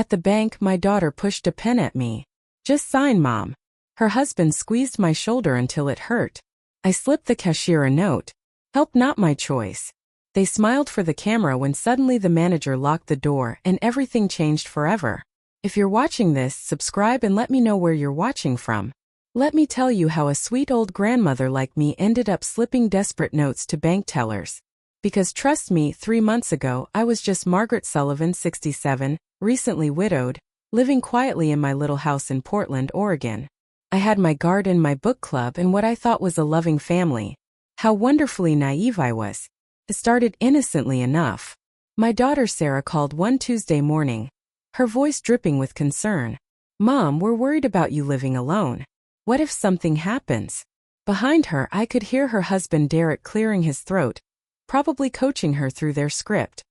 At the bank, my daughter pushed a pen at me. "Just sign, Mom." Her husband squeezed my shoulder until it hurt. I slipped the cashier a note. "Help not my choice." They smiled for the camera when suddenly the manager locked the door and everything changed forever. If you're watching this, subscribe and let me know where you're watching from. Let me tell you how a sweet old grandmother like me ended up slipping desperate notes to bank tellers. Because trust me, 3 months ago, I was just Margaret Sullivan, 67, recently widowed, living quietly in my little house in Portland, Oregon. I had my garden, my book club, and what I thought was a loving family. How wonderfully naive I was. It started innocently enough. My daughter Sarah called one Tuesday morning, her voice dripping with concern. "Mom, we're worried about you living alone. What if something happens?" Behind her, I could hear her husband Derek clearing his throat, probably coaching her through their script.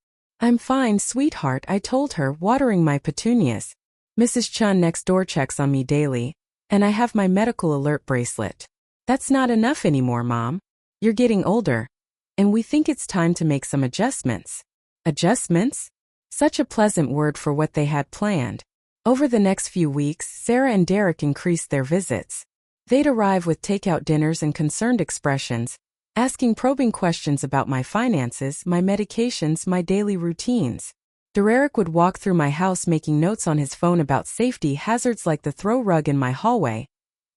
"I'm fine, sweetheart," I told her, watering my petunias. "Mrs. Chun next door checks on me daily, and I have my medical alert bracelet." "That's not enough anymore, Mom. You're getting older, and we think it's time to make some adjustments." Adjustments? Such a pleasant word for what they had planned. Over the next few weeks, Sarah and Derek increased their visits. They'd arrive with takeout dinners and concerned expressions, asking probing questions about my finances, my medications, my daily routines. Derek would walk through my house making notes on his phone about safety hazards like the throw rug in my hallway,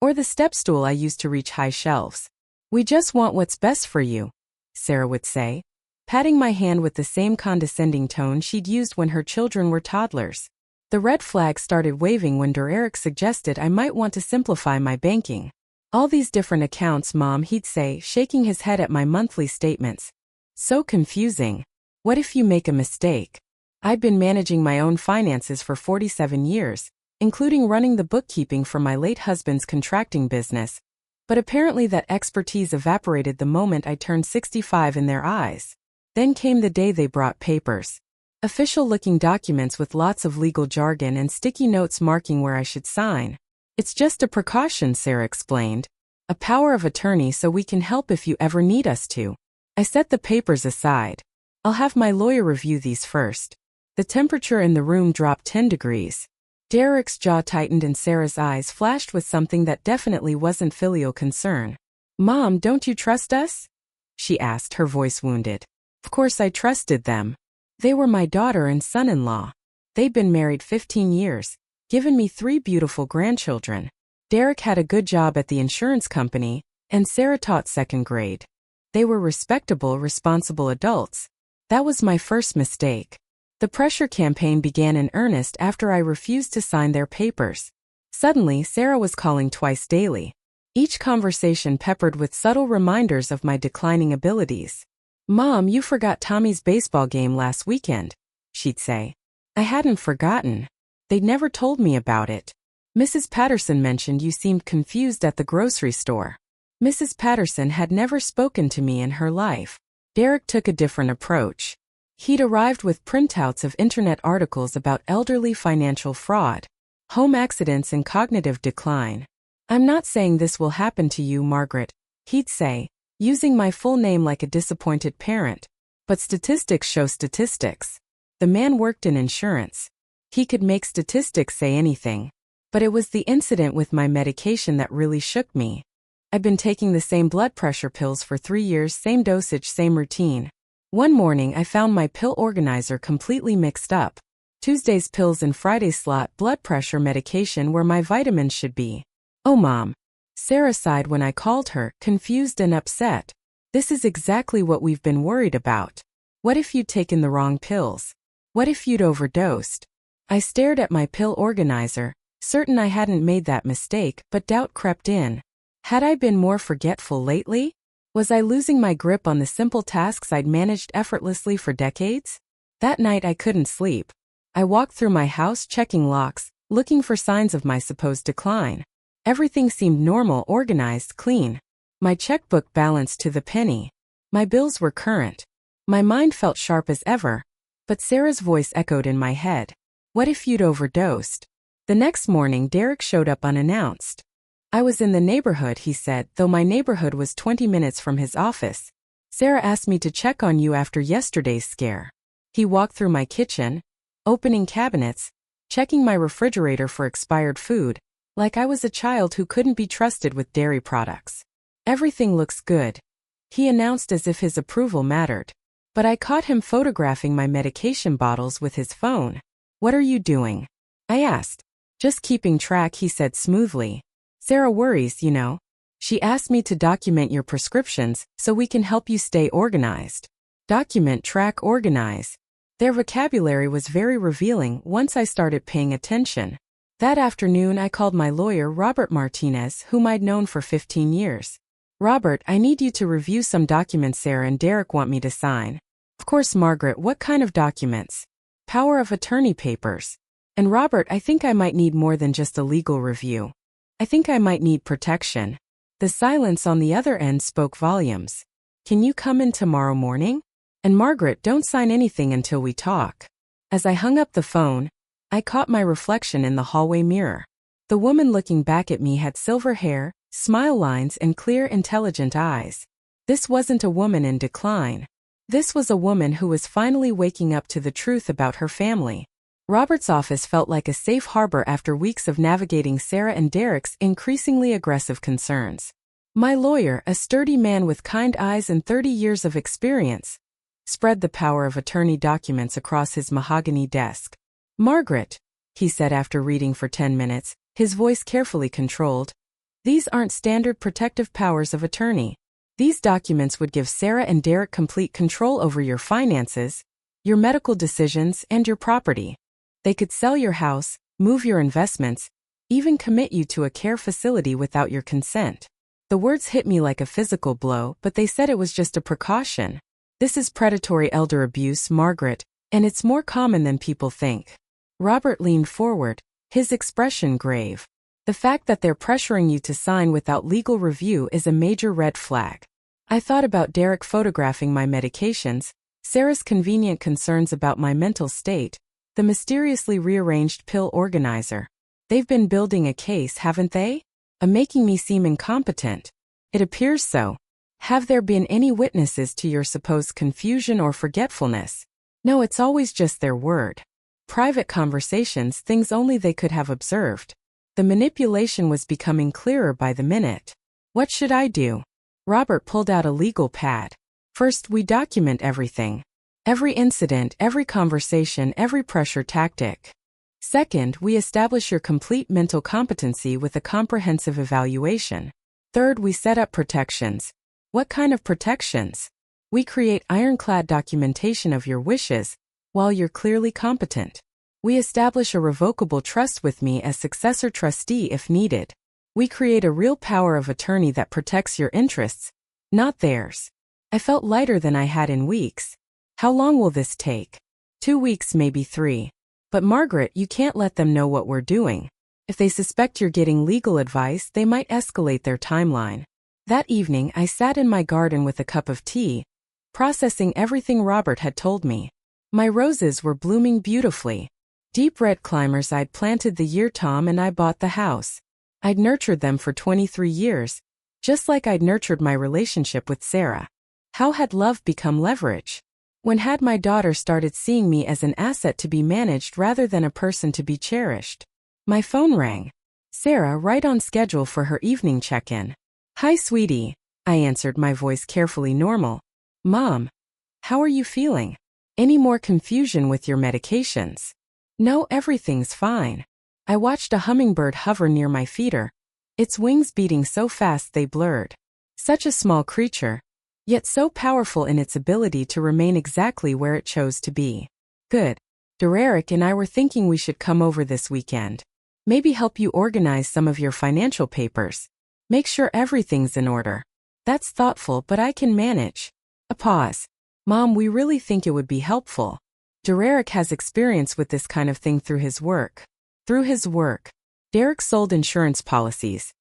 or the step stool I used to reach high shelves. "We just want what's best for you," Sarah would say, patting my hand with the same condescending tone she'd used when her children were toddlers. The red flag started waving when Derek suggested I might want to simplify my banking. "All these different accounts, Mom," he'd say, shaking his head at my monthly statements. "So confusing. What if you make a mistake?" I'd been managing my own finances for 47 years, including running the bookkeeping for my late husband's contracting business, but apparently that expertise evaporated the moment I turned 65 in their eyes. Then came the day they brought papers. Official-looking documents with lots of legal jargon and sticky notes marking where I should sign. "It's just a precaution," Sarah explained. "A power of attorney so we can help if you ever need us to." I set the papers aside. "I'll have my lawyer review these first." The temperature in the room dropped 10 degrees. Derek's jaw tightened and Sarah's eyes flashed with something that definitely wasn't filial concern. "Mom, don't you trust us?" she asked, her voice wounded. Of course I trusted them. They were my daughter and son-in-law. They'd been married 15 years, given me 3 beautiful grandchildren. Derek had a good job at the insurance company, and Sarah taught 2nd grade. They were respectable, responsible adults. That was my first mistake. The pressure campaign began in earnest after I refused to sign their papers. Suddenly, Sarah was calling twice daily, each conversation peppered with subtle reminders of my declining abilities. "Mom, you forgot Tommy's baseball game last weekend," she'd say. I hadn't forgotten. They'd never told me about it. "Mrs. Patterson mentioned you seemed confused at the grocery store." Mrs. Patterson had never spoken to me in her life. Derek took a different approach. He'd arrived with printouts of internet articles about elderly financial fraud, home accidents and cognitive decline. "I'm not saying this will happen to you, Margaret," he'd say, using my full name like a disappointed parent. "But statistics show statistics." The man worked in insurance. He could make statistics say anything. But it was the incident with my medication that really shook me. I'd been taking the same blood pressure pills for 3 years, same dosage, same routine. One morning I found my pill organizer completely mixed up. Tuesday's pills and Friday's slot blood pressure medication where my vitamins should be. "Oh, Mom." Sarah sighed when I called her, confused and upset. "This is exactly what we've been worried about. What if you'd taken the wrong pills? What if you'd overdosed?" I stared at my pill organizer, certain I hadn't made that mistake, but doubt crept in. Had I been more forgetful lately? Was I losing my grip on the simple tasks I'd managed effortlessly for decades? That night I couldn't sleep. I walked through my house checking locks, looking for signs of my supposed decline. Everything seemed normal, organized, clean. My checkbook balanced to the penny. My bills were current. My mind felt sharp as ever. But Sarah's voice echoed in my head. "What if you'd overdosed?" The next morning Derek showed up unannounced. "I was in the neighborhood," he said, though my neighborhood was 20 minutes from his office. "Sarah asked me to check on you after yesterday's scare." He walked through my kitchen, opening cabinets, checking my refrigerator for expired food, like I was a child who couldn't be trusted with dairy products. "Everything looks good," he announced as if his approval mattered. But I caught him photographing my medication bottles with his phone. "What are you doing?" I asked. "Just keeping track," he said smoothly. "Sarah worries, you know. She asked me to document your prescriptions so we can help you stay organized." Document, track, organize. Their vocabulary was very revealing once I started paying attention. That afternoon I called my lawyer, Robert Martinez, whom I'd known for 15 years. "Robert, I need you to review some documents Sarah and Derek want me to sign." "Of course, Margaret, what kind of documents?" "Power of attorney papers." "And Robert, I think I might need more than just a legal review. I think I might need protection." The silence on the other end spoke volumes. "Can you come in tomorrow morning?" "And Margaret, don't sign anything until we talk." As I hung up the phone, I caught my reflection in the hallway mirror. The woman looking back at me had silver hair, smile lines, and clear, intelligent eyes. This wasn't a woman in decline. This was a woman who was finally waking up to the truth about her family. Robert's office felt like a safe harbor after weeks of navigating Sarah and Derek's increasingly aggressive concerns. My lawyer, a sturdy man with kind eyes and 30 years of experience, spread the power of attorney documents across his mahogany desk. "Margaret," he said after reading for 10 minutes, his voice carefully controlled, "these aren't standard protective powers of attorney. These documents would give Sarah and Derek complete control over your finances, your medical decisions, and your property. They could sell your house, move your investments, even commit you to a care facility without your consent." The words hit me like a physical blow, but they said it was just a precaution. "This is predatory elder abuse, Margaret, and it's more common than people think." Robert leaned forward, his expression grave. "The fact that they're pressuring you to sign without legal review is a major red flag." I thought about Derek photographing my medications, Sarah's convenient concerns about my mental state, the mysteriously rearranged pill organizer. They've been building a case, haven't they? Making me seem incompetent. It appears so. Have there been any witnesses to your supposed confusion or forgetfulness? No, it's always just their word. Private conversations, things only they could have observed. The manipulation was becoming clearer by the minute. What should I do? Robert pulled out a legal pad. "First, we document everything. Every incident, every conversation, every pressure tactic. Second, we establish your complete mental competency with a comprehensive evaluation. Third, we set up protections." "What kind of protections?" "We create ironclad documentation of your wishes, while you're clearly competent. We establish a revocable trust with me as successor trustee if needed. We create a real power of attorney that protects your interests, not theirs." I felt lighter than I had in weeks. "How long will this take?" 2 weeks, maybe 3. "But Margaret, you can't let them know what we're doing. If they suspect you're getting legal advice, they might escalate their timeline." That evening, I sat in my garden with a cup of tea, processing everything Robert had told me. My roses were blooming beautifully. Deep red climbers I'd planted the year Tom and I bought the house. I'd nurtured them for 23 years, just like I'd nurtured my relationship with Sarah. How had love become leverage? When had my daughter started seeing me as an asset to be managed rather than a person to be cherished? My phone rang. Sarah, right on schedule for her evening check-in. "Hi, sweetie," I answered, my voice carefully normal. "Mom, how are you feeling? Any more confusion with your medications?" "No, everything's fine." I watched a hummingbird hover near my feeder, its wings beating so fast they blurred. Such a small creature, yet so powerful in its ability to remain exactly where it chose to be. "Good. Derek and I were thinking we should come over this weekend. Maybe help you organize some of your financial papers. Make sure everything's in order." "That's thoughtful, but I can manage." A pause. "Mom, we really think it would be helpful. Derek has experience with this kind of thing through his work." Through his work. Derek sold insurance policies.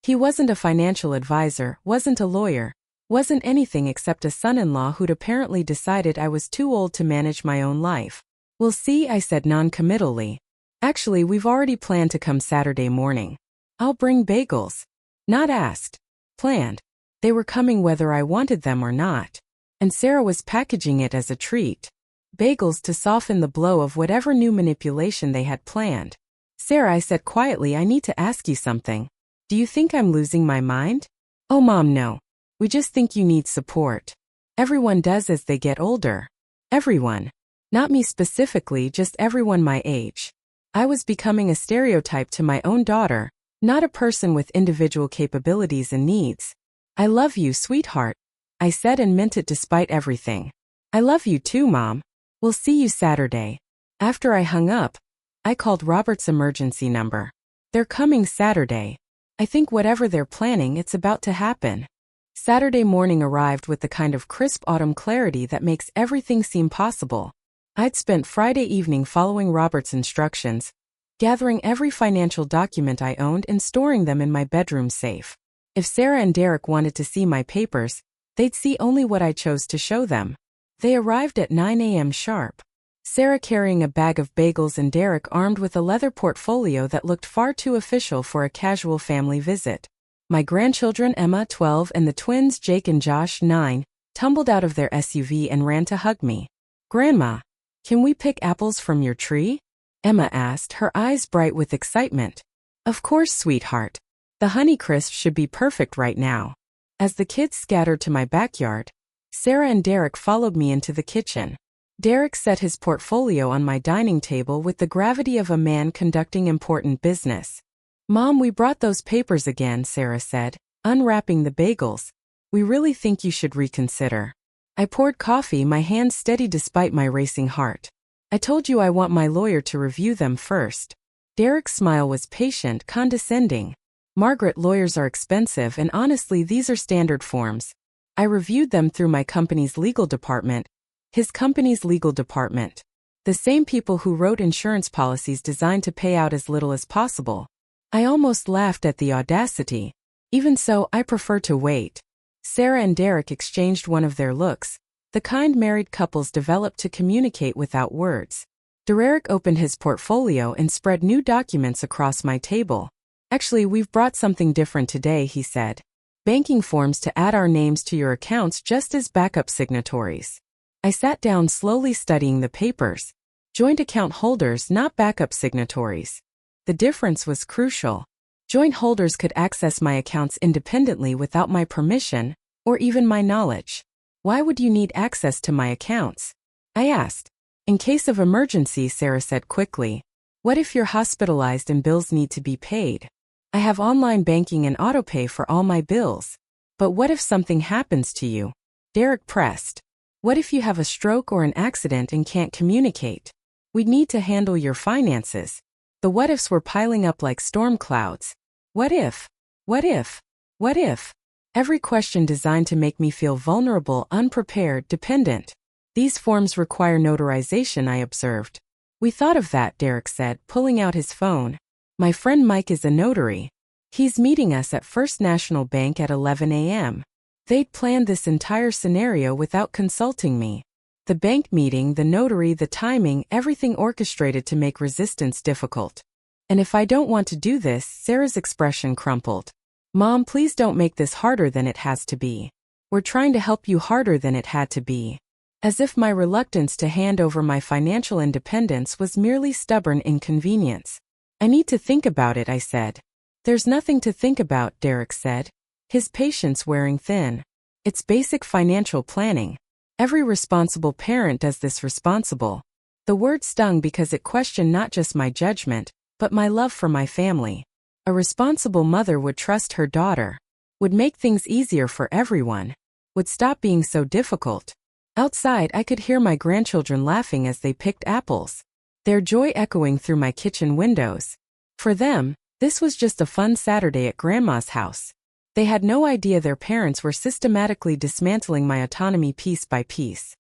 He wasn't a financial advisor, wasn't a lawyer, wasn't anything except a son-in-law who'd apparently decided I was too old to manage my own life. "We'll see," I said non-committally. "Actually, we've already planned to come Saturday morning. I'll bring bagels." Not asked. Planned. They were coming whether I wanted them or not. And Sarah was packaging it as a treat. bagels to soften the blow of whatever new manipulation they had planned. Sarah, I said quietly, I need to ask you something. Do you think I'm losing my mind? Oh, Mom, no. We just think you need support. Everyone does as they get older. Everyone. Not me specifically, just everyone my age. I was becoming a stereotype to my own daughter, not a person with individual capabilities and needs. I love you, sweetheart. I said and meant it despite everything. I love you too, Mom. We'll see you Saturday. After I hung up, I called Robert's emergency number. They're coming Saturday. I think whatever they're planning, it's about to happen. Saturday morning arrived with the kind of crisp autumn clarity that makes everything seem possible. I'd spent Friday evening following Robert's instructions, gathering every financial document I owned and storing them in my bedroom safe. If Sarah and Derek wanted to see my papers, they'd see only what I chose to show them. They arrived at 9 a.m. sharp. Sarah carrying a bag of bagels and Derek armed with a leather portfolio that looked far too official for a casual family visit. My grandchildren Emma, 12, and the twins Jake and Josh, 9, tumbled out of their SUV and ran to hug me. Grandma, can we pick apples from your tree? Emma asked, her eyes bright with excitement. Of course, sweetheart. The Honeycrisp should be perfect right now. As the kids scattered to my backyard, Sarah and Derek followed me into the kitchen. Derek set his portfolio on my dining table with the gravity of a man conducting important business. Mom, we brought those papers again, Sarah said, unwrapping the bagels. We really think you should reconsider. I poured coffee, my hands steady despite my racing heart. I told you I want my lawyer to review them first. Derek's smile was patient, condescending. Margaret, lawyers are expensive and honestly these are standard forms. I reviewed them through my company's legal department. His company's legal department. The same people who wrote insurance policies designed to pay out as little as possible. I almost laughed at the audacity. Even so, I prefer to wait. Sarah and Derek exchanged one of their looks, the kind married couples develop to communicate without words. Derek opened his portfolio and spread new documents across my table. Actually, we've brought something different today, he said. Banking forms to add our names to your accounts just as backup signatories. I sat down slowly studying the papers. Joint account holders, not backup signatories. The difference was crucial. Joint holders could access my accounts independently without my permission, or even my knowledge. Why would you need access to my accounts? I asked. In case of emergency, Sarah said quickly. What if you're hospitalized and bills need to be paid? I have online banking and autopay for all my bills. But what if something happens to you? Derek pressed. What if you have a stroke or an accident and can't communicate? We'd need to handle your finances. The what-ifs were piling up like storm clouds. What if? What if? What if? Every question designed to make me feel vulnerable, unprepared, dependent. These forms require notarization, I observed. We thought of that, Derek said, pulling out his phone. My friend Mike is a notary. He's meeting us at First National Bank at 11 a.m. They'd planned this entire scenario without consulting me. The bank meeting, the notary, the timing, everything orchestrated to make resistance difficult. And if I don't want to do this, Sarah's expression crumpled. Mom, please don't make this harder than it has to be. We're trying to help you harder than it had to be. As if my reluctance to hand over my financial independence was merely stubborn inconvenience. I need to think about it, I said. There's nothing to think about, Derek said, his patience wearing thin. It's basic financial planning. Every responsible parent does this responsible. The word stung because it questioned not just my judgment, but my love for my family. A responsible mother would trust her daughter, would make things easier for everyone, would stop being so difficult. Outside, I could hear my grandchildren laughing as they picked apples, their joy echoing through my kitchen windows. For them, this was just a fun Saturday at Grandma's house. They had no idea their parents were systematically dismantling my autonomy piece by piece.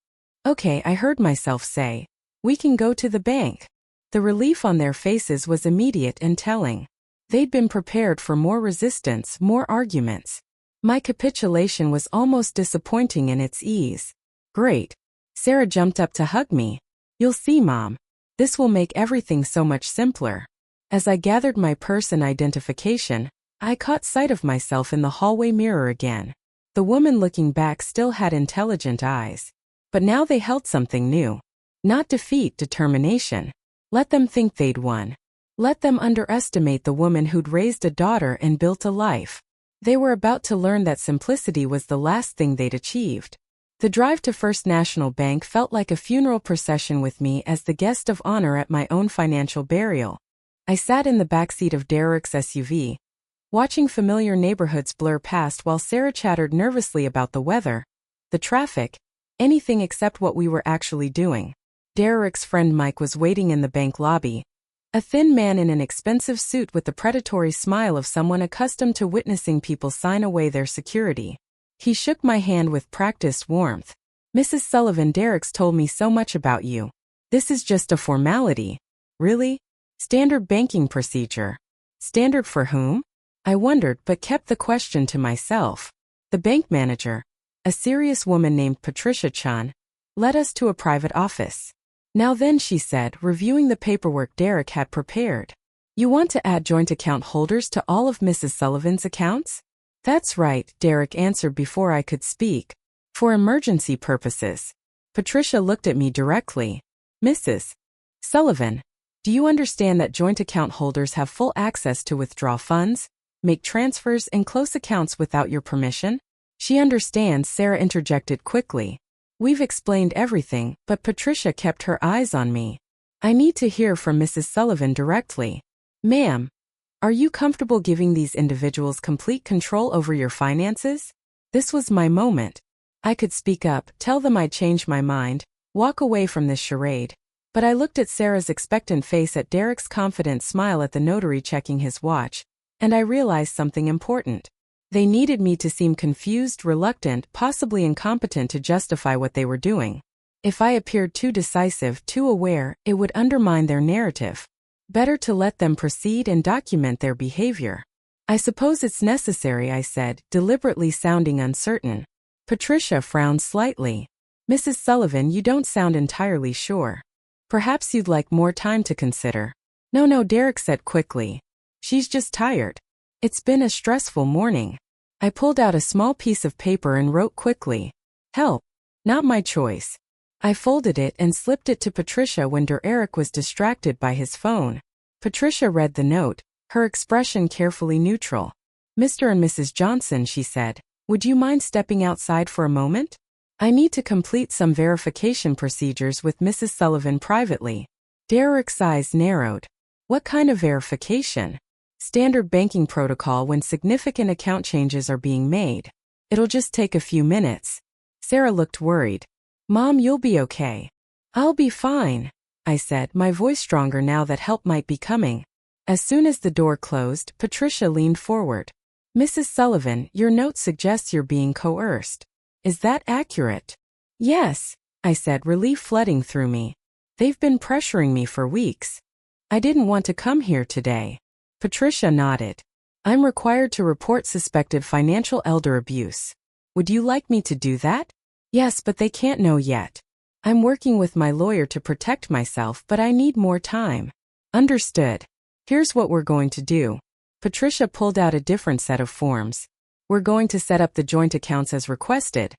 Okay, I heard myself say, we can go to the bank. The relief on their faces was immediate and telling. They'd been prepared for more resistance, more arguments. My capitulation was almost disappointing in its ease. Great. Sarah jumped up to hug me. You'll see, Mom. This will make everything so much simpler. As I gathered my purse and identification, I caught sight of myself in the hallway mirror again. The woman looking back still had intelligent eyes. But now they held something new. Not defeat, determination. Let them think they'd won. Let them underestimate the woman who'd raised a daughter and built a life. They were about to learn that simplicity was the last thing they'd achieved. The drive to First National Bank felt like a funeral procession with me as the guest of honor at my own financial burial. I sat in the backseat of Derek's SUV, watching familiar neighborhoods blur past while Sarah chattered nervously about the weather, the traffic, anything except what we were actually doing. Derek's friend Mike was waiting in the bank lobby, a thin man in an expensive suit with the predatory smile of someone accustomed to witnessing people sign away their security. He shook my hand with practiced warmth. "Mrs. Sullivan, Derek's told me so much about you. This is just a formality." "Really? Standard banking procedure." "Standard for whom?" I wondered but kept the question to myself. The bank manager, a serious woman named Patricia Chan, led us to a private office. "Now then," she said, reviewing the paperwork Derek had prepared. "You want to add joint account holders to all of Mrs. Sullivan's accounts?" "That's right," Derek answered before I could speak. "For emergency purposes." Patricia looked at me directly. "Mrs. Sullivan, do you understand that joint account holders have full access to withdraw funds, make transfers, and close accounts without your permission?" "She understands," Sarah interjected quickly. "We've explained everything," but Patricia kept her eyes on me. "I need to hear from Mrs. Sullivan directly. Ma'am, are you comfortable giving these individuals complete control over your finances?" This was my moment. I could speak up, tell them I'd changed my mind, walk away from this charade. But I looked at Sarah's expectant face, at Derek's confident smile, at the notary checking his watch, and I realized something important. They needed me to seem confused, reluctant, possibly incompetent to justify what they were doing. If I appeared too decisive, too aware, it would undermine their narrative. Better to let them proceed and document their behavior. "I suppose it's necessary," I said, deliberately sounding uncertain. Patricia frowned slightly. "Mrs. Sullivan, you don't sound entirely sure. Perhaps you'd like more time to consider." No, Derek said quickly. "She's just tired. It's been a stressful morning." I pulled out a small piece of paper and wrote quickly, "Help. Not my choice." I folded it and slipped it to Patricia when Derek was distracted by his phone. Patricia read the note, her expression carefully neutral. "Mr. and Mrs. Johnson," she said, "would you mind stepping outside for a moment? I need to complete some verification procedures with Mrs. Sullivan privately." Derek's eyes narrowed. "What kind of verification?" "Standard banking protocol when significant account changes are being made. It'll just take a few minutes." Sarah looked worried. "Mom, you'll be okay." "I'll be fine," I said, my voice stronger now that help might be coming. As soon as the door closed, Patricia leaned forward. "Mrs. Sullivan, your note suggests you're being coerced. Is that accurate?" "Yes," I said, relief flooding through me. "They've been pressuring me for weeks. I didn't want to come here today." Patricia nodded. "I'm required to report suspected financial elder abuse. Would you like me to do that?" "Yes, but they can't know yet. I'm working with my lawyer to protect myself, but I need more time." "Understood. Here's what we're going to do." Patricia pulled out a different set of forms. "We're going to set up the joint accounts as requested,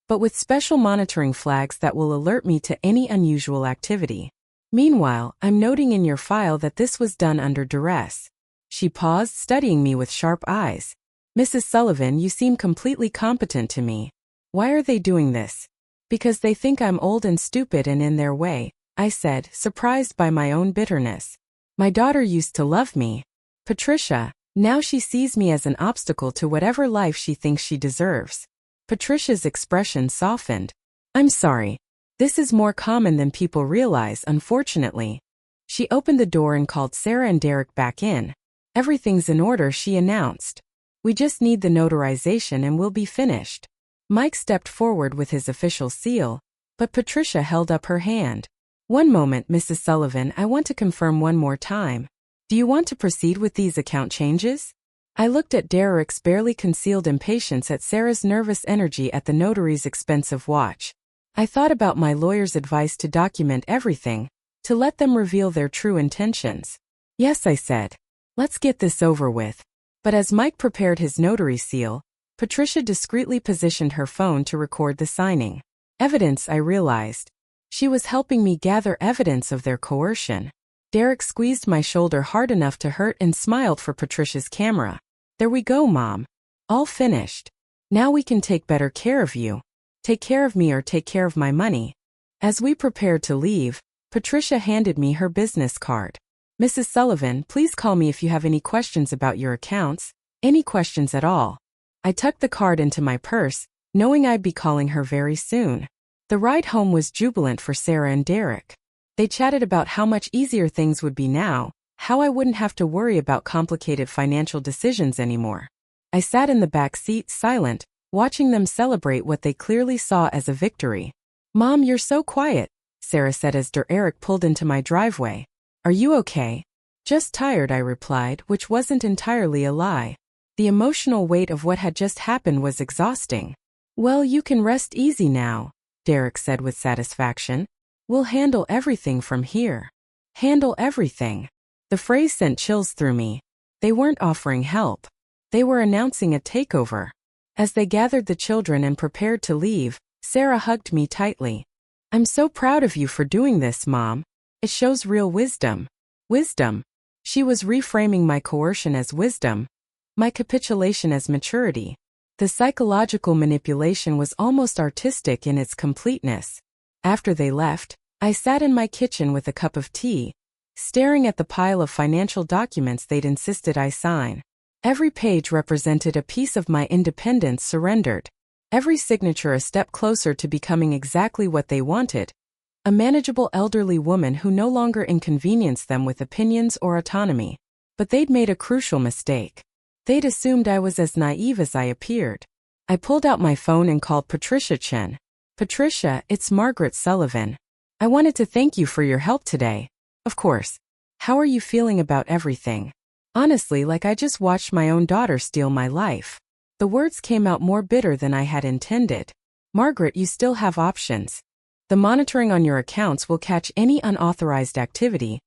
but with special monitoring flags that will alert me to any unusual activity. Meanwhile, I'm noting in your file that this was done under duress." She paused, studying me with sharp eyes. "Mrs. Sullivan, you seem completely competent to me. Why are they doing this?" "Because they think I'm old and stupid and in their way," I said, surprised by my own bitterness. "My daughter used to love me. Patricia, now she sees me as an obstacle to whatever life she thinks she deserves." Patricia's expression softened. "I'm sorry. This is more common than people realize, unfortunately." She opened the door and called Sarah and Derek back in. "Everything's in order," she announced. "We just need the notarization and we'll be finished." Mike stepped forward with his official seal, but Patricia held up her hand. "One moment, Mrs. Sullivan, I want to confirm one more time. Do you want to proceed with these account changes?" I looked at Derek's barely concealed impatience, at Sarah's nervous energy, at the notary's expensive watch. I thought about my lawyer's advice to document everything, to let them reveal their true intentions. "Yes," I said. "Let's get this over with." But as Mike prepared his notary seal, Patricia discreetly positioned her phone to record the signing. Evidence, I realized. She was helping me gather evidence of their coercion. Derek squeezed my shoulder hard enough to hurt and smiled for Patricia's camera. There we go, Mom. All finished. Now we can take better care of you. Take care of me or take care of my money. As we prepared to leave, Patricia handed me her business card. Mrs. Sullivan, please call me if you have any questions about your accounts, any questions at all. I tucked the card into my purse, knowing I'd be calling her very soon. The ride home was jubilant for Sarah and Derek. They chatted about how much easier things would be now, how I wouldn't have to worry about complicated financial decisions anymore. I sat in the back seat silent, watching them celebrate what they clearly saw as a victory. Mom, you're so quiet, Sarah said as Derek pulled into my driveway. Are you okay? Just tired, I replied, which wasn't entirely a lie. The emotional weight of what had just happened was exhausting. Well, you can rest easy now, Derek said with satisfaction. We'll handle everything from here. Handle everything. The phrase sent chills through me. They weren't offering help. They were announcing a takeover. As they gathered the children and prepared to leave, Sarah hugged me tightly. I'm so proud of you for doing this, Mom. It shows real wisdom. Wisdom. She was reframing my coercion as wisdom, my capitulation as maturity. The psychological manipulation was almost artistic in its completeness. After they left, I sat in my kitchen with a cup of tea, staring at the pile of financial documents they'd insisted I sign. Every page represented a piece of my independence surrendered. Every signature a step closer to becoming exactly what they wanted. A manageable elderly woman who no longer inconvenienced them with opinions or autonomy. But they'd made a crucial mistake. They'd assumed I was as naive as I appeared. I pulled out my phone and called Patricia Chen. Patricia, it's Margaret Sullivan. I wanted to thank you for your help today. Of course. How are you feeling about everything? Honestly, like I just watched my own daughter steal my life. The words came out more bitter than I had intended. Margaret, you still have options. The monitoring on your accounts will catch any unauthorized activity,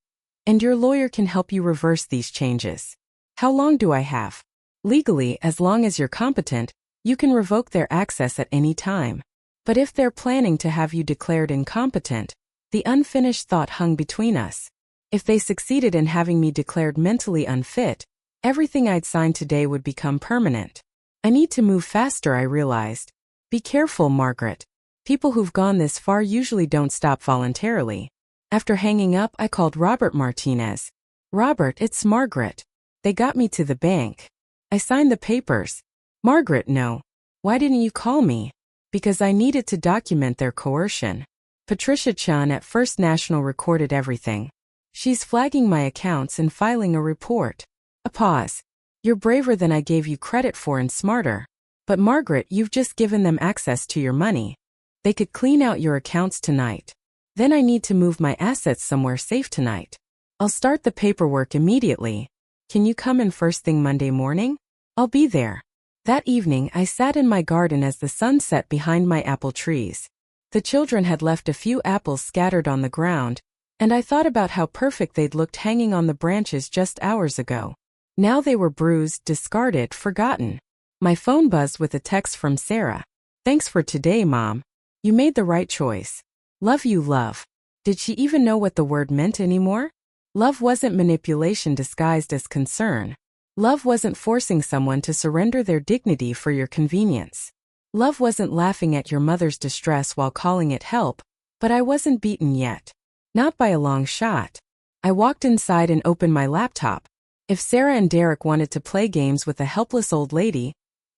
and your lawyer can help you reverse these changes. How long do I have? Legally, as long as you're competent, you can revoke their access at any time. But if they're planning to have you declared incompetent, the unfinished thought hung between us. If they succeeded in having me declared mentally unfit, everything I'd signed today would become permanent. I need to move faster, I realized. Be careful, Margaret. People who've gone this far usually don't stop voluntarily. After hanging up, I called Robert Martinez. Robert, it's Margaret. They got me to the bank. I signed the papers. Margaret, no. Why didn't you call me? Because I needed to document their coercion. Patricia Chan at First National recorded everything. She's flagging my accounts and filing a report. A pause. You're braver than I gave you credit for and smarter. But Margaret, you've just given them access to your money. They could clean out your accounts tonight. Then I need to move my assets somewhere safe tonight. I'll start the paperwork immediately. Can you come in first thing Monday morning? I'll be there. That evening, I sat in my garden as the sun set behind my apple trees. The children had left a few apples scattered on the ground, and I thought about how perfect they'd looked hanging on the branches just hours ago. Now they were bruised, discarded, forgotten. My phone buzzed with a text from Sarah. Thanks for today, Mom. You made the right choice. Love you, love. Did she even know what the word meant anymore? Love wasn't manipulation disguised as concern. Love wasn't forcing someone to surrender their dignity for your convenience. Love wasn't laughing at your mother's distress while calling it help, but I wasn't beaten yet. Not by a long shot. I walked inside and opened my laptop. If Sarah and Derek wanted to play games with a helpless old lady,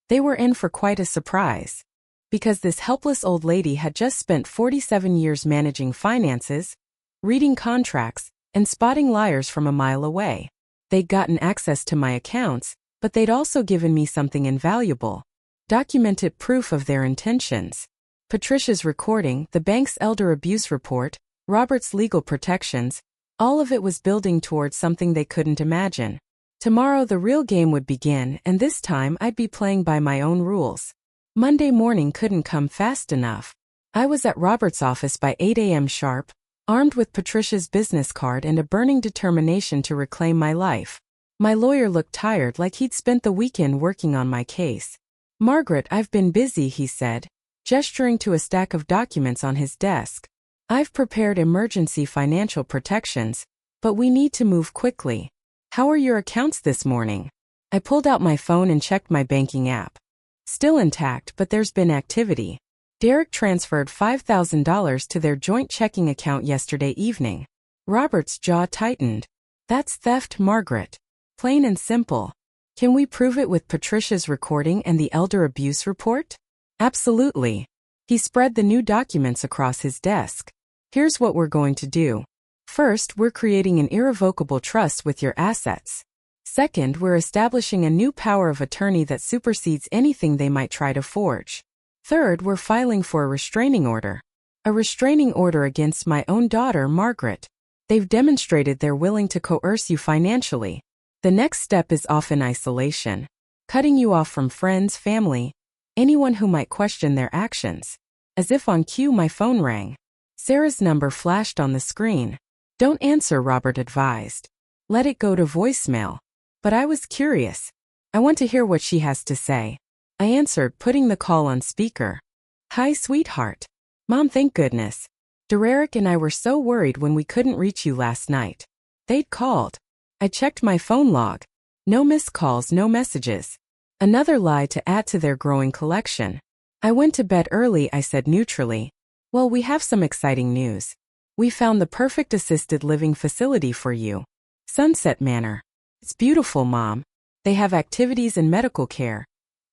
they were in for quite a surprise. Because this helpless old lady had just spent 47 years managing finances, reading contracts, and spotting liars from a mile away. They'd gotten access to my accounts, but they'd also given me something invaluable. Documented proof of their intentions. Patricia's recording, the bank's elder abuse report, Robert's legal protections, all of it was building towards something they couldn't imagine. Tomorrow the real game would begin, and this time I'd be playing by my own rules. Monday morning couldn't come fast enough. I was at Robert's office by 8 a.m. sharp, armed with Patricia's business card and a burning determination to reclaim my life. My lawyer looked tired, like he'd spent the weekend working on my case. Margaret, I've been busy, he said, gesturing to a stack of documents on his desk. I've prepared emergency financial protections, but we need to move quickly. How are your accounts this morning? I pulled out my phone and checked my banking app. Still intact, but there's been activity. Derek transferred $5,000 to their joint checking account yesterday evening. Robert's jaw tightened. That's theft, Margaret. Plain and simple. Can we prove it with Patricia's recording and the elder abuse report? Absolutely. He spread the new documents across his desk. Here's what we're going to do. First, we're creating an irrevocable trust with your assets. Second, we're establishing a new power of attorney that supersedes anything they might try to forge. Third, we're filing for a restraining order. A restraining order against my own daughter, Margaret. They've demonstrated they're willing to coerce you financially. The next step is often isolation. Cutting you off from friends, family, anyone who might question their actions. As if on cue, my phone rang. Sarah's number flashed on the screen. Don't answer, Robert advised. Let it go to voicemail. But I was curious. I want to hear what she has to say. I answered, putting the call on speaker. Hi, sweetheart. Mom, thank goodness. Derek and I were so worried when we couldn't reach you last night. They'd called. I checked my phone log. No missed calls, no messages. Another lie to add to their growing collection. I went to bed early, I said neutrally. Well, we have some exciting news. We found the perfect assisted living facility for you. Sunset Manor. It's beautiful, Mom. They have activities and medical care.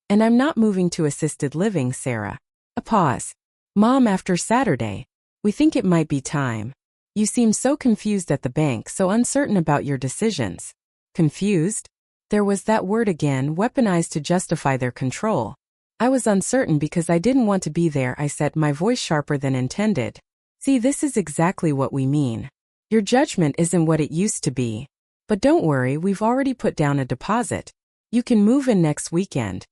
And I'm not moving to assisted living, Sarah. A pause. Mom, after Saturday, we think it might be time. You seem so confused at the bank, so uncertain about your decisions. Confused? There was that word again, weaponized to justify their control. I was uncertain because I didn't want to be there, I said, my voice sharper than intended. See, this is exactly what we mean. Your judgment isn't what it used to be. But don't worry, we've already put down a deposit. You can move in next weekend.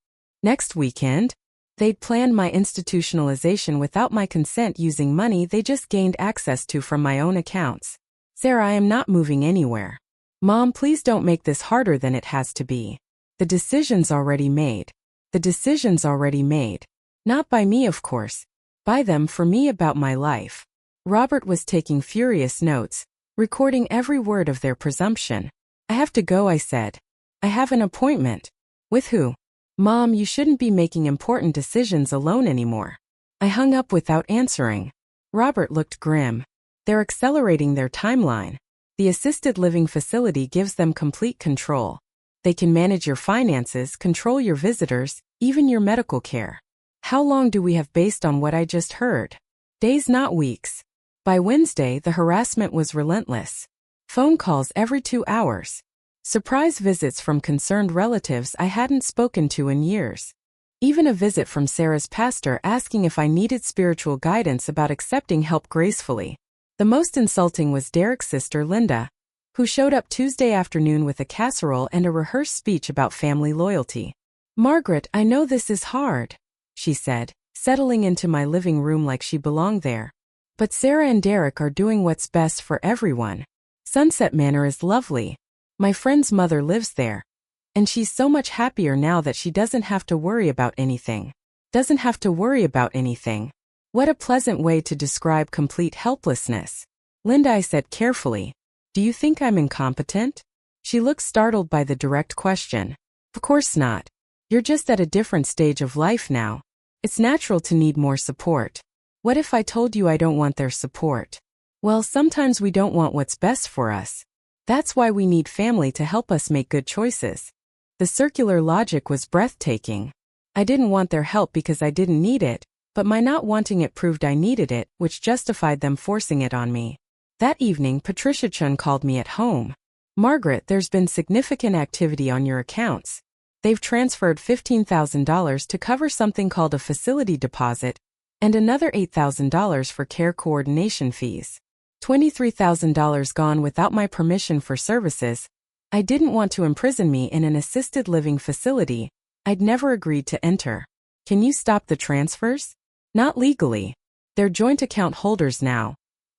Next weekend? They'd planned my institutionalization without my consent using money they just gained access to from my own accounts. Sarah, I am not moving anywhere. Mom, please don't make this harder than it has to be. The decision's already made. The decision's already made. Not by me, of course. By them for me about my life. Robert was taking furious notes, recording every word of their presumption. I have to go, I said. I have an appointment. With who? Mom, you shouldn't be making important decisions alone anymore. I hung up without answering. Robert looked grim. They're accelerating their timeline. The assisted living facility gives them complete control. They can manage your finances, control your visitors, even your medical care. How long do we have based on what I just heard? Days, not weeks. By Wednesday, the harassment was relentless. Phone calls every 2 hours. Surprise visits from concerned relatives I hadn't spoken to in years. Even a visit from Sarah's pastor asking if I needed spiritual guidance about accepting help gracefully. The most insulting was Derek's sister Linda, who showed up Tuesday afternoon with a casserole and a rehearsed speech about family loyalty. Margaret, I know this is hard, she said, settling into my living room like she belonged there. But Sarah and Derek are doing what's best for everyone. Sunset Manor is lovely. My friend's mother lives there. And she's so much happier now that she doesn't have to worry about anything. Doesn't have to worry about anything. What a pleasant way to describe complete helplessness. Linda, I said carefully. Do you think I'm incompetent? She looked startled by the direct question. Of course not. You're just at a different stage of life now. It's natural to need more support. What if I told you I don't want their support? Well, sometimes we don't want what's best for us. That's why we need family to help us make good choices. The circular logic was breathtaking. I didn't want their help because I didn't need it, but my not wanting it proved I needed it, which justified them forcing it on me. That evening, Patricia Chun called me at home. Margaret, there's been significant activity on your accounts. They've transferred $15,000 to cover something called a facility deposit, and another $8,000 for care coordination fees. $23,000 gone without my permission for services. I didn't want to imprison me in an assisted living facility I'd never agreed to enter. Can you stop the transfers? Not legally. They're joint account holders now.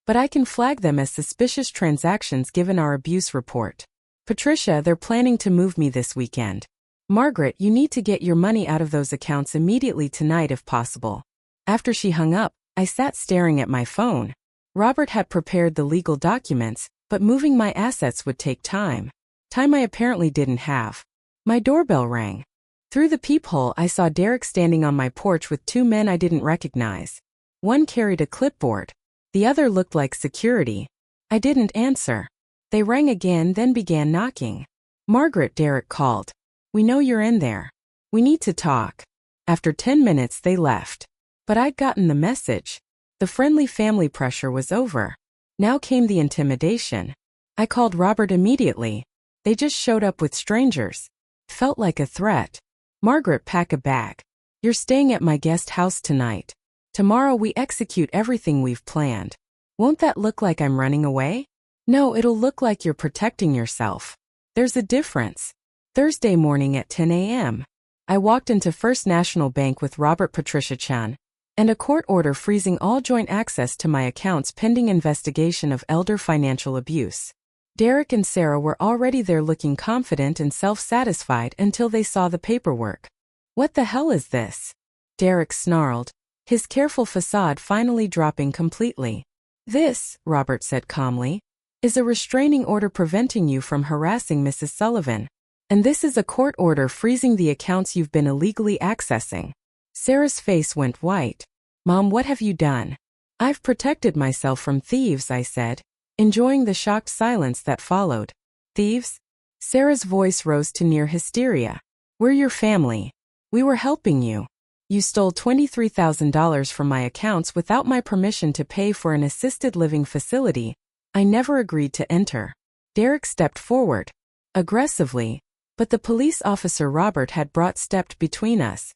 But I can flag them as suspicious transactions given our abuse report. Patricia, they're planning to move me this weekend. Margaret, you need to get your money out of those accounts immediately tonight if possible. After she hung up, I sat staring at my phone. Robert had prepared the legal documents, but moving my assets would take time. Time I apparently didn't have. My doorbell rang. Through the peephole, I saw Derek standing on my porch with two men I didn't recognize. One carried a clipboard. The other looked like security. I didn't answer. They rang again, then began knocking. "Margaret," Derek called. "We know you're in there. We need to talk." After 10 minutes, they left. But I'd gotten the message. The friendly family pressure was over. Now came the intimidation. I called Robert immediately. They just showed up with strangers. Felt like a threat. "Margaret, pack a bag. You're staying at my guest house tonight. Tomorrow we execute everything we've planned." "Won't that look like I'm running away?" "No, it'll look like you're protecting yourself. There's a difference." Thursday morning at 10 a.m. I walked into First National Bank with Robert Patricia Chan, and a court order freezing all joint access to my accounts pending investigation of elder financial abuse. Derek and Sarah were already there looking confident and self-satisfied until they saw the paperwork. "What the hell is this?" Derek snarled, his careful facade finally dropping completely. "This," Robert said calmly, "is a restraining order preventing you from harassing Mrs. Sullivan. And this is a court order freezing the accounts you've been illegally accessing." Sarah's face went white. "Mom, what have you done?" "I've protected myself from thieves," I said, enjoying the shocked silence that followed. "Thieves?" Sarah's voice rose to near hysteria. "We're your family. We were helping you. You stole $23,000 from my accounts without my permission to pay for an assisted living facility I never agreed to enter." Derek stepped forward, aggressively, but the police officer Robert had brought stepped between us.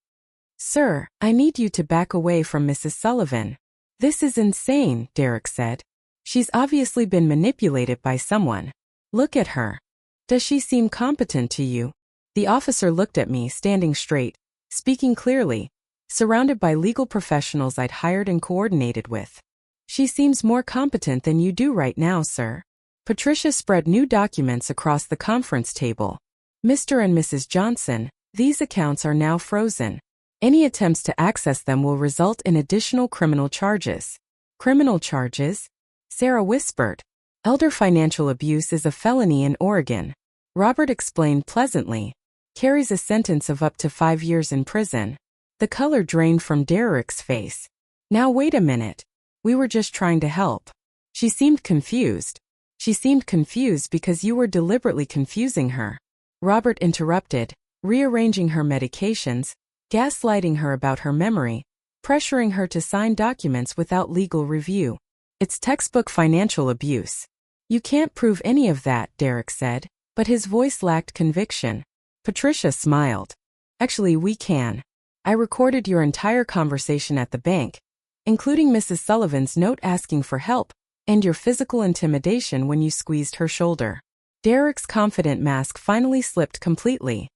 "Sir, I need you to back away from Mrs. Sullivan." "This is insane," Derek said. "She's obviously been manipulated by someone. Look at her. Does she seem competent to you?" The officer looked at me, standing straight, speaking clearly, surrounded by legal professionals I'd hired and coordinated with. "She seems more competent than you do right now, sir." Patricia spread new documents across the conference table. "Mr. and Mrs. Johnson, these accounts are now frozen. Any attempts to access them will result in additional criminal charges." "Criminal charges?" Sarah whispered. "Elder financial abuse is a felony in Oregon." Robert explained pleasantly. "Carries a sentence of up to 5 years in prison." The color drained from Derek's face. "Now wait a minute. We were just trying to help." She seemed confused. "She seemed confused because you were deliberately confusing her." Robert interrupted, rearranging her medications, gaslighting her about her memory, pressuring her to sign documents without legal review. "It's textbook financial abuse." "You can't prove any of that," Derek said, but his voice lacked conviction. Patricia smiled. "Actually, we can. I recorded your entire conversation at the bank, including Mrs. Sullivan's note asking for help, and your physical intimidation when you squeezed her shoulder." Derek's confident mask finally slipped completely.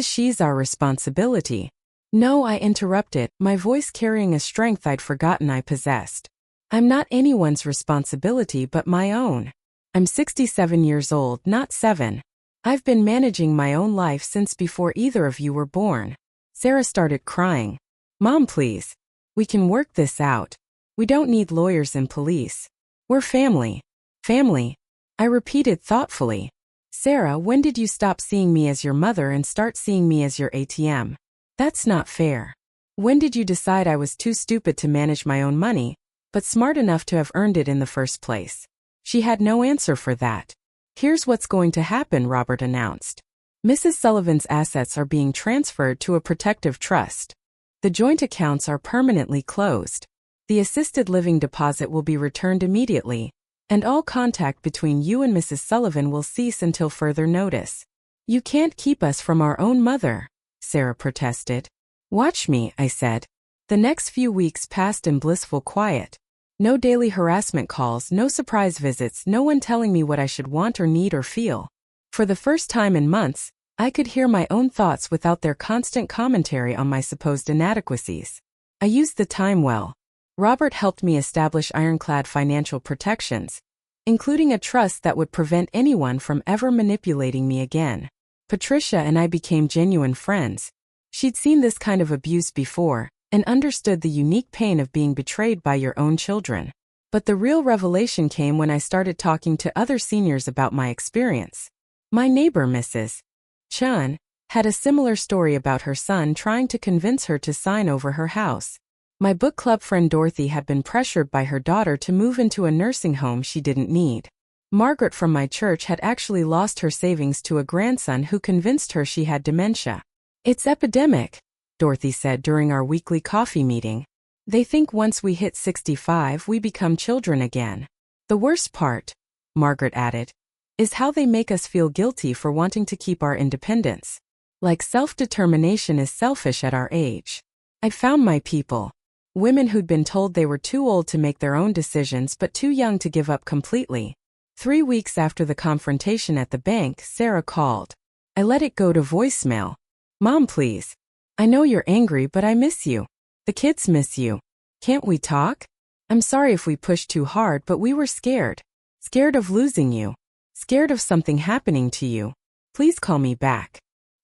She's our responsibility." "No," I interrupted, my voice carrying a strength I'd forgotten I possessed. "I'm not anyone's responsibility but my own. I'm 67 years old, not 7. I've been managing my own life since before either of you were born." Sarah started crying. "Mom, please. We can work this out. We don't need lawyers and police. We're family." "Family," I repeated thoughtfully. "Sarah, when did you stop seeing me as your mother and start seeing me as your ATM? That's not fair. When did you decide I was too stupid to manage my own money, but smart enough to have earned it in the first place?" She had no answer for that. "Here's what's going to happen," Robert announced. "Mrs. Sullivan's assets are being transferred to a protective trust. The joint accounts are permanently closed. The assisted living deposit will be returned immediately, and all contact between you and Mrs. Sullivan will cease until further notice." "You can't keep us from our own mother," Sarah protested. "Watch me," I said. The next few weeks passed in blissful quiet. No daily harassment calls, no surprise visits, no one telling me what I should want or need or feel. For the first time in months, I could hear my own thoughts without their constant commentary on my supposed inadequacies. I used the time well. Robert helped me establish ironclad financial protections, including a trust that would prevent anyone from ever manipulating me again. Patricia and I became genuine friends. She'd seen this kind of abuse before, and understood the unique pain of being betrayed by your own children. But the real revelation came when I started talking to other seniors about my experience. My neighbor, Mrs. Chun, had a similar story about her son trying to convince her to sign over her house. My book club friend Dorothy had been pressured by her daughter to move into a nursing home she didn't need. Margaret from my church had actually lost her savings to a grandson who convinced her she had dementia. "It's epidemic," Dorothy said during our weekly coffee meeting. "They think once we hit 65 we become children again. The worst part," Margaret added, "is how they make us feel guilty for wanting to keep our independence. Like self-determination is selfish at our age." I found my people. Women who'd been told they were too old to make their own decisions but too young to give up completely. 3 weeks after the confrontation at the bank, Sarah called. I let it go to voicemail. "Mom, please. I know you're angry, but I miss you. The kids miss you. Can't we talk? I'm sorry if we pushed too hard, but we were scared. Scared of losing you. Scared of something happening to you. Please call me back."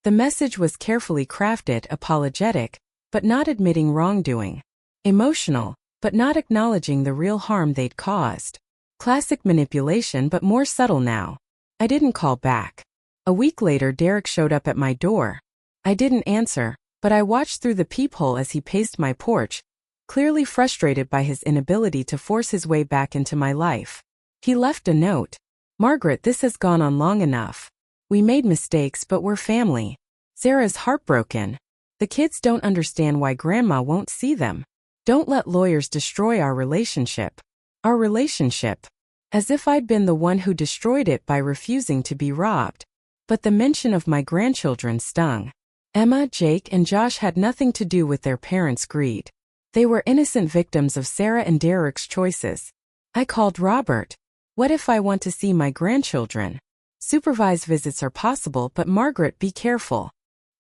The message was carefully crafted, apologetic, but not admitting wrongdoing. Emotional, but not acknowledging the real harm they'd caused. Classic manipulation, but more subtle now. I didn't call back. A week later, Derek showed up at my door. I didn't answer, but I watched through the peephole as he paced my porch, clearly frustrated by his inability to force his way back into my life. He left a note. "Margaret, this has gone on long enough. We made mistakes, but we're family. Sarah's heartbroken. The kids don't understand why Grandma won't see them. Don't let lawyers destroy our relationship." Our relationship. As if I'd been the one who destroyed it by refusing to be robbed. But the mention of my grandchildren stung. Emma, Jake, and Josh had nothing to do with their parents' greed. They were innocent victims of Sarah and Derek's choices. I called Robert. "What if I want to see my grandchildren? Supervised visits are possible, but Margaret, be careful.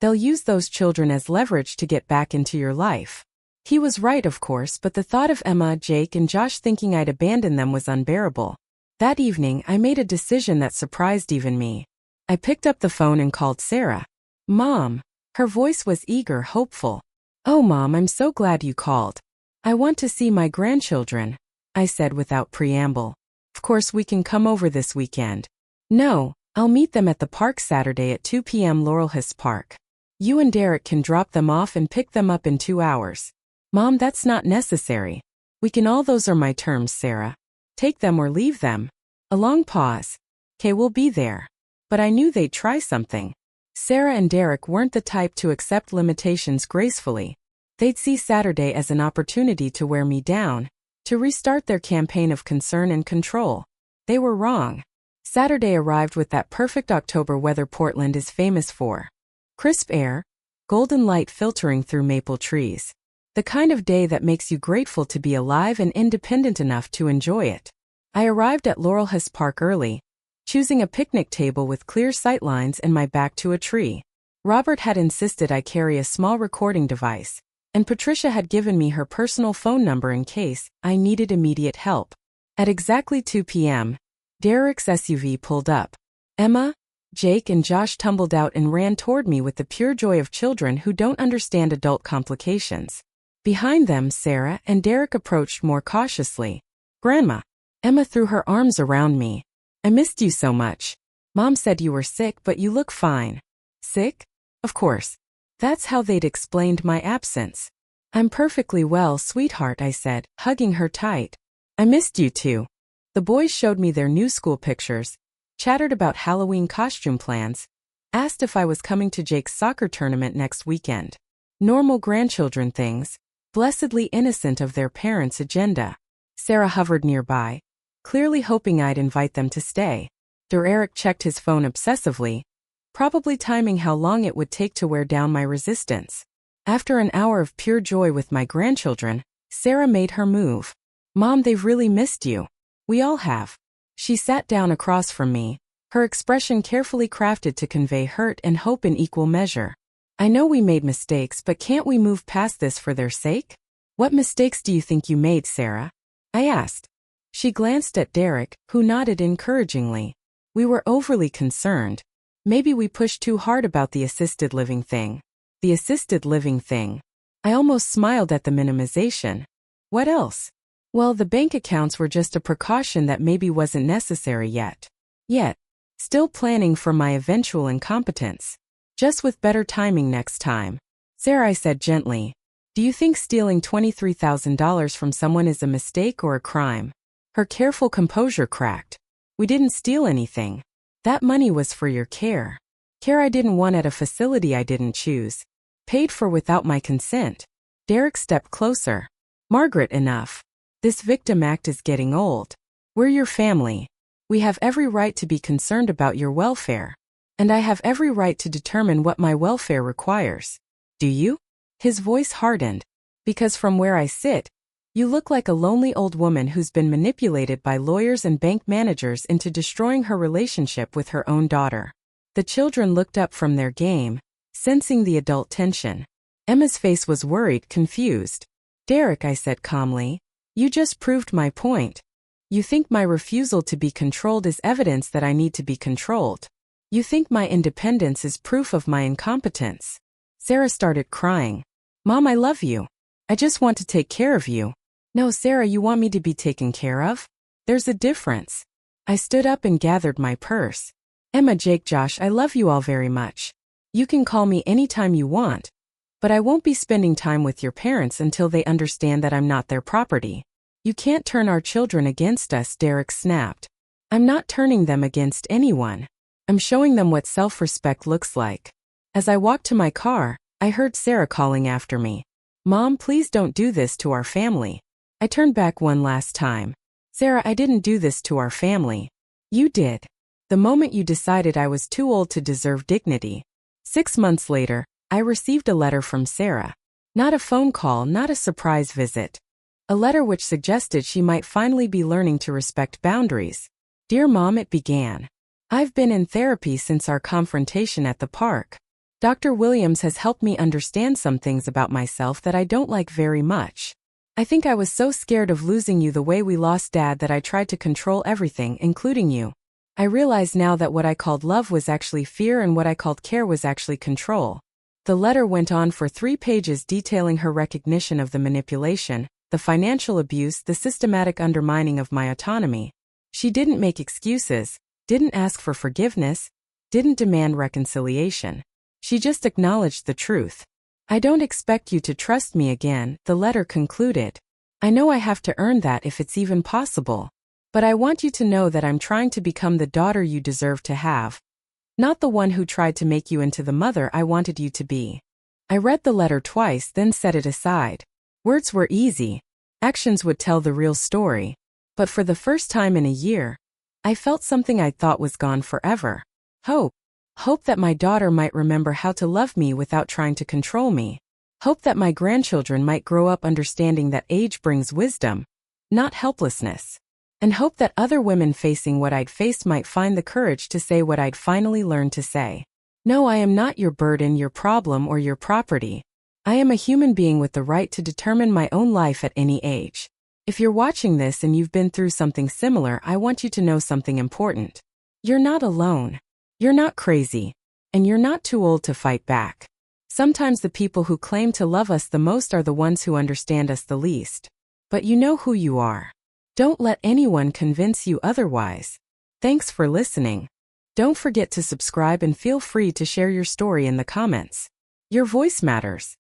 They'll use those children as leverage to get back into your life." He was right, of course, but the thought of Emma, Jake, and Josh thinking I'd abandon them was unbearable. That evening, I made a decision that surprised even me. I picked up the phone and called Sarah. "Mom." Her voice was eager, hopeful. "Oh, Mom, I'm so glad you called. I want to see my grandchildren," I said without preamble. "Of course we can come over this weekend." "No, I'll meet them at the park Saturday at 2 p.m. Laurelhurst Park. You and Derek can drop them off and pick them up in 2 hours. "Mom, that's not necessary. We can all those are my terms, Sarah. Take them or leave them." A long pause. "'Kay, we'll be there." But I knew they'd try something. Sarah and Derek weren't the type to accept limitations gracefully. They'd see Saturday as an opportunity to wear me down, to restart their campaign of concern and control. They were wrong. Saturday arrived with that perfect October weather Portland is famous for. Crisp air, golden light filtering through maple trees. The kind of day that makes you grateful to be alive and independent enough to enjoy it. I arrived at Laurelhurst Park early, choosing a picnic table with clear sightlines and my back to a tree. Robert had insisted I carry a small recording device, and Patricia had given me her personal phone number in case I needed immediate help. At exactly 2 p.m., Derek's SUV pulled up. Emma, Jake, and Josh tumbled out and ran toward me with the pure joy of children who don't understand adult complications. Behind them, Sarah and Derek approached more cautiously. "Grandma." Emma threw her arms around me. "I missed you so much. Mom said you were sick, but you look fine." "Sick?" Of course. That's how they'd explained my absence. "I'm perfectly well, sweetheart," I said, hugging her tight. "I missed you too." The boys showed me their new school pictures, chattered about Halloween costume plans, asked if I was coming to Jake's soccer tournament next weekend. Normal grandchildren things. Blessedly innocent of their parents' agenda. Sarah hovered nearby, clearly hoping I'd invite them to stay. Derek checked his phone obsessively, probably timing how long it would take to wear down my resistance. After an hour of pure joy with my grandchildren, Sarah made her move. "Mom, they've really missed you." "We all have." She sat down across from me, her expression carefully crafted to convey hurt and hope in equal measure. "I know we made mistakes, but can't we move past this for their sake?" "What mistakes do you think you made, Sarah?" I asked. She glanced at Derek, who nodded encouragingly. "We were overly concerned. Maybe we pushed too hard about the assisted living thing." The assisted living thing. I almost smiled at the minimization. "What else?" Well, the bank accounts were just a precaution that maybe wasn't necessary yet. Still planning for my eventual incompetence. Just with better timing next time. Sarah, I said gently. Do you think stealing $23,000 from someone is a mistake or a crime? Her careful composure cracked. We didn't steal anything. That money was for your care. Care I didn't want at a facility I didn't choose. Paid for without my consent. Derek stepped closer. Margaret, enough. This victim act is getting old. We're your family. We have every right to be concerned about your welfare. And I have every right to determine what my welfare requires. Do you? His voice hardened. Because from where I sit, you look like a lonely old woman who's been manipulated by lawyers and bank managers into destroying her relationship with her own daughter. The children looked up from their game, sensing the adult tension. Emma's face was worried, confused. Derek, I said calmly, you just proved my point. You think my refusal to be controlled is evidence that I need to be controlled. You think my independence is proof of my incompetence. Sarah started crying. Mom, I love you. I just want to take care of you. No, Sarah, you want me to be taken care of? There's a difference. I stood up and gathered my purse. Emma, Jake, Josh, I love you all very much. You can call me anytime you want. But I won't be spending time with your parents until they understand that I'm not their property. You can't turn our children against us, Derek snapped. I'm not turning them against anyone. I'm showing them what self-respect looks like. As I walked to my car, I heard Sarah calling after me. Mom, please don't do this to our family. I turned back one last time. Sarah, I didn't do this to our family. You did. The moment you decided I was too old to deserve dignity. 6 months later, I received a letter from Sarah. Not a phone call, not a surprise visit. A letter which suggested she might finally be learning to respect boundaries. Dear Mom, it began. I've been in therapy since our confrontation at the park. Dr. Williams has helped me understand some things about myself that I don't like very much. I think I was so scared of losing you the way we lost Dad that I tried to control everything, including you. I realize now that what I called love was actually fear and what I called care was actually control. The letter went on for 3 pages detailing her recognition of the manipulation, the financial abuse, the systematic undermining of my autonomy. She didn't make excuses, didn't ask for forgiveness, didn't demand reconciliation. She just acknowledged the truth. I don't expect you to trust me again, the letter concluded. I know I have to earn that if it's even possible. But I want you to know that I'm trying to become the daughter you deserve to have. Not the one who tried to make you into the mother I wanted you to be. I read the letter twice, then set it aside. Words were easy. Actions would tell the real story. But for the first time in a year, I felt something I thought was gone forever. Hope. Hope that my daughter might remember how to love me without trying to control me. Hope that my grandchildren might grow up understanding that age brings wisdom, not helplessness. And hope that other women facing what I'd faced might find the courage to say what I'd finally learned to say. No, I am not your burden, your problem, or your property. I am a human being with the right to determine my own life at any age. If you're watching this and you've been through something similar, I want you to know something important. You're not alone. You're not crazy. And you're not too old to fight back. Sometimes the people who claim to love us the most are the ones who understand us the least. But you know who you are. Don't let anyone convince you otherwise. Thanks for listening. Don't forget to subscribe and feel free to share your story in the comments. Your voice matters.